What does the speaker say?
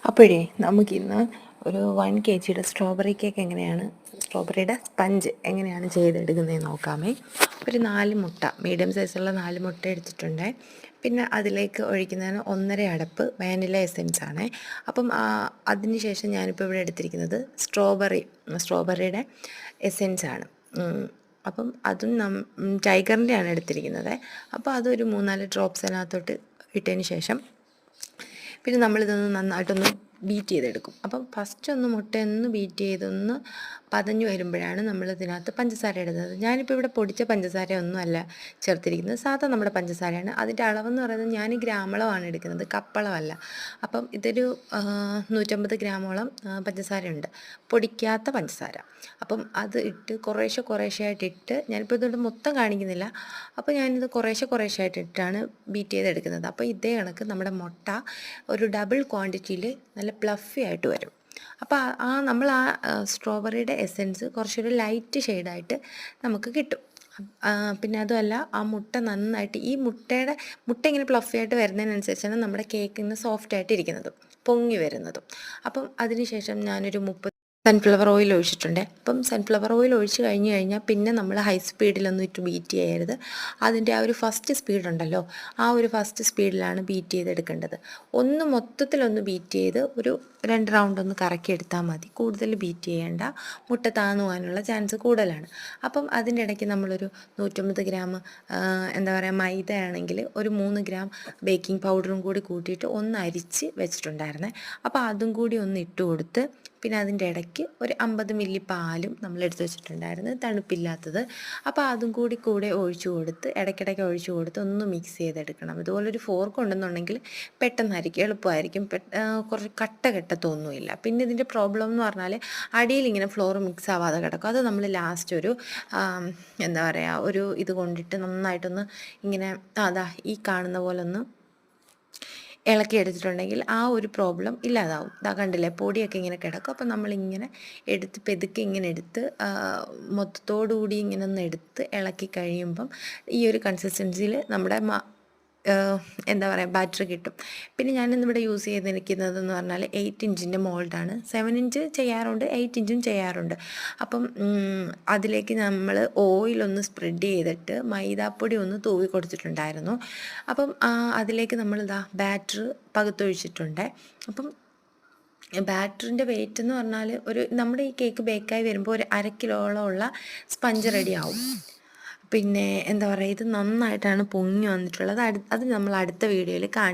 അപ്പോഴേ നമുക്കിന്ന് ഒരു 1 kg സ്ട്രോബെറി കേക്ക് സ്ട്രോബെറിയുടെ സ്പഞ്ച് എങ്ങനെയാണ് ചെയ്തെടുക്കുന്നതെന്ന് നോക്കാമേ. ഒരു 4 മുട്ട, മീഡിയം സൈസുള്ള 4 മുട്ട എടുത്തിട്ടുണ്ട്. പിന്നെ അതിലേക്ക് ഒഴിക്കുന്നതിന് 1.5 അടപ്പ് വാനില എസെൻസ് ആണ്. അപ്പം അതിന് ശേഷം ഞാനിപ്പോൾ ഇവിടെ എടുത്തിരിക്കുന്നത് സ്ട്രോബെറിയുടെ എസെൻസ് ആണ്. അപ്പം അതും ടൈഗറിൻ്റെ ആണ് എടുത്തിരിക്കുന്നത്. അപ്പോൾ അതൊരു 3-4 ഡ്രോപ്സ് അതിനകത്തോട്ട് ഇട്ടതിന് ശേഷം പിന്നെ നമ്മളിതൊന്ന് നന്നായിട്ടൊന്ന് ബീറ്റ് ചെയ്തെടുക്കും. അപ്പം ഫസ്റ്റ് മുട്ടയൊന്ന് ബീറ്റ് ചെയ്തൊന്ന് പതഞ്ഞ് വരുമ്പോഴാണ് നമ്മളിതിനകത്ത് പഞ്ചസാര ഇടുന്നത്. ഞാനിപ്പോൾ ഇവിടെ പൊടിച്ച പഞ്ചസാരയൊന്നും അല്ല ചേർത്തിരിക്കുന്നത്, സാധാ നമ്മുടെ പഞ്ചസാരയാണ്. അതിൻ്റെ അളവെന്ന് പറയുന്നത് ഞാൻ ഗ്രാമളമാണ് എടുക്കുന്നത്, കപ്പളമല്ല. അപ്പം ഇതൊരു 150 ഗ്രാമോളം പഞ്ചസാരയുണ്ട്, പൊടിക്കാത്ത പഞ്ചസാര. അപ്പം അത് ഇട്ട് കുറേശ്ശെ ആയിട്ടിട്ട്, ഞാനിപ്പോൾ ഇതുകൊണ്ട് മൊത്തം കാണിക്കുന്നില്ല. അപ്പോൾ ഞാനിത് കുറേശ്ശെ ആയിട്ടിട്ടാണ് ബീറ്റ് ചെയ്തെടുക്കുന്നത്. അപ്പോൾ ഇതേ കണക്ക് നമ്മുടെ മുട്ട ഒരു ഡബിൾ ക്വാണ്ടിറ്റിയിൽ നല്ല പ്ലഫി ആയിട്ട് വരും. അപ്പോൾ നമ്മൾ സ്ട്രോബെറിയുടെ എസെൻസ് കുറച്ചൊരു ലൈറ്റ് ഷെയ്ഡായിട്ട് നമുക്ക് കിട്ടും. പിന്നെ അതുമല്ല, ആ മുട്ട നന്നായിട്ട് മുട്ട ഇങ്ങനെ പ്ലഫി ആയിട്ട് വരുന്നതിനനുസരിച്ചാണ് നമ്മുടെ കേക്ക് ഇങ്ങനെ സോഫ്റ്റായിട്ട് ഇരിക്കുന്നതും പൊങ്ങി വരുന്നതും. അപ്പം അതിന് ശേഷം ഞാനൊരു 30 സൺഫ്ലവർ ഓയിൽ ഒഴിച്ചിട്ടുണ്ട്. അപ്പം സൺഫ്ലവർ ഓയിൽ ഒഴിച്ച് കഴിഞ്ഞാൽ പിന്നെ നമ്മൾ ഹൈ സ്പീഡിലൊന്നും ഇട്ട് ബീറ്റ് ചെയ്യരുത്. അതിൻ്റെ ആ ഒരു ഫസ്റ്റ് സ്പീഡുണ്ടല്ലോ, ആ ഒരു ഫസ്റ്റ് സ്പീഡിലാണ് ബീറ്റ് ചെയ്തെടുക്കേണ്ടത്. മൊത്തത്തിലൊന്ന് ബീറ്റ് ചെയ്ത് ഒരു 2 റൗണ്ട് ഒന്ന് കറക്കി എടുത്താൽ മതി. കൂടുതൽ ബീറ്റ് ചെയ്യേണ്ട, മുട്ട താന്നു പോകാനുള്ള ചാൻസ് കൂടുതലാണ്. അപ്പം അതിൻ്റെ ഇടയ്ക്ക് നമ്മളൊരു 150 ഗ്രാം മൈദ ആണെങ്കിൽ ഒരു 3 ഗ്രാം ബേക്കിംഗ് പൗഡറും കൂടി കൂട്ടിയിട്ട് ഒന്ന് അരിച്ച് വെച്ചിട്ടുണ്ടായിരുന്നേ. അപ്പോൾ അതും കൂടി ഒന്ന് ഇട്ട് കൊടുത്ത്, പിന്നെ അതിൻ്റെ ഇടയ്ക്ക് ഒരു 50 മില്ലി പാലും നമ്മൾ എടുത്ത് വെച്ചിട്ടുണ്ടായിരുന്നു, തണുപ്പില്ലാത്തത്. അപ്പോൾ അതും കൂടെ ഒഴിച്ചു കൊടുത്ത്, ഇടയ്ക്കിടയ്ക്ക് ഒഴിച്ചു കൊടുത്ത് ഒന്ന് മിക്സ് ചെയ്തെടുക്കണം. ഇതുപോലൊരു ഫോർക്ക് ഉണ്ടെന്നുണ്ടെങ്കിൽ പെട്ടെന്നായിരിക്കും, എളുപ്പമായിരിക്കും, കുറച്ച് കെട്ടത്തൊന്നുമില്ല. പിന്നെ ഇതിൻ്റെ പ്രോബ്ലം എന്ന് പറഞ്ഞാൽ അടിയിൽ ഇങ്ങനെ ഫ്ലോർ മിക്സ് ആവാതെ കിടക്കും. അത് നമ്മൾ ലാസ്റ്റ് ഒരു ഒരു ഇത് കൊണ്ടിട്ട് നന്നായിട്ടൊന്ന് ഇങ്ങനെ ഈ കാണുന്ന പോലെ ഒന്ന് ഇളക്കി എടുത്തിട്ടുണ്ടെങ്കിൽ ആ ഒരു പ്രോബ്ലം ഇല്ലാതാവും. കണ്ടില്ലേ, പൊടിയൊക്കെ ഇങ്ങനെ കിടക്കും. അപ്പോൾ നമ്മളിങ്ങനെ പെതുക്കെ ഇങ്ങനെ എടുത്ത് മൊത്തത്തോടുകൂടി ഇങ്ങനെ ഒന്ന് എടുത്ത് ഇളക്കി കഴിയുമ്പം ഈ ഒരു കൺസിസ്റ്റൻസിയിൽ നമ്മുടെ ബാറ്റർ കിട്ടും. പിന്നെ ഞാനിന്നിവിടെ യൂസ് ചെയ്തിരിക്കുന്നതെന്ന് പറഞ്ഞാൽ 8 ഇഞ്ചിൻ്റെ മോൾഡാണ്. 7 ഇഞ്ച് ചെയ്യാറുണ്ട്, 8 ഇഞ്ചും ചെയ്യാറുണ്ട്. അപ്പം അതിലേക്ക് നമ്മൾ ഓയിലൊന്ന് സ്പ്രെഡ് ചെയ്തിട്ട് മൈദാപ്പൊടി ഒന്ന് തൂവി കൊടുത്തിട്ടുണ്ടായിരുന്നു. അപ്പം അതിലേക്ക് നമ്മൾ ബാറ്റർ പകുത്തൊഴിച്ചിട്ടുണ്ട്. അപ്പം ബാറ്ററിൻ്റെ വെയിറ്റ് എന്ന് പറഞ്ഞാൽ നമ്മുടെ ഈ കേക്ക് ബേക്കായി വരുമ്പോൾ ഒരു 1/2 കിലോളം ഉള്ള സ്പഞ്ച് റെഡി ആവും. പിന്നെ ഇത് നന്നായിട്ടാണ് പൊങ്ങി വന്നിട്ടുള്ളത്. അത് നമ്മൾ അടുത്ത വീഡിയോയിൽ